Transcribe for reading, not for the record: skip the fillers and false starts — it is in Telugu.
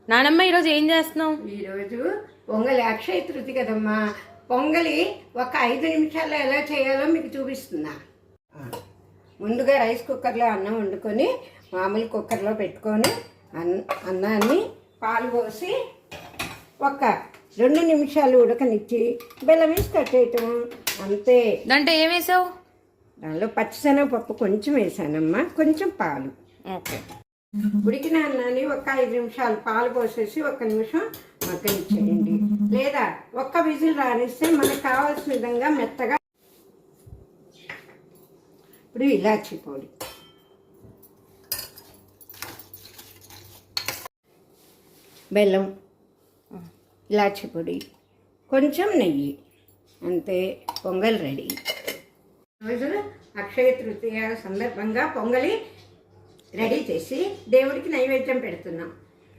నానమ్మ ఈరోజు ఏం చేస్తున్నావు? ఈరోజు పొంగలి అక్షయ తృతి కదమ్మా. పొంగలి ఒక 5 నిమిషాల్లో ఎలా చేయాలో మీకు చూపిస్తున్నా. ముందుగా రైస్ కుక్కర్లో అన్నం వండుకొని మామూలు కుక్కర్లో పెట్టుకొని అన్నాన్ని పాలు పోసి ఒక 2 నిమిషాలు ఉడకనిచ్చి బెల్లం వేసి కట్టేయటం అంతే. దాంట్లో ఏం వేసావు? దానిలో పచ్చిశనగపప్పు కొంచెం వేసానమ్మా, కొంచెం పాలు. ఓకే. ఉడికిన అన్నాన్ని ఒక 5 నిమిషాలు పాలు పోసేసి 1 నిమిషం మగ్గనిచ్చేయండి, లేదా ఒక్క విజిల్ రానిస్తే మనకు కావాల్సిన విధంగా మెత్తగా. ఇప్పుడు ఇలాచీ పొడి, బెల్లం, ఇలాచీ పొడి, కొంచెం నెయ్యి, అంతే. పొంగల్ రెడీ. రోజు అక్షయ తృతీయ సందర్భంగా పొంగలి రెడీ చేసి దేవుడికి నైవేద్యం పెడుతున్నాం.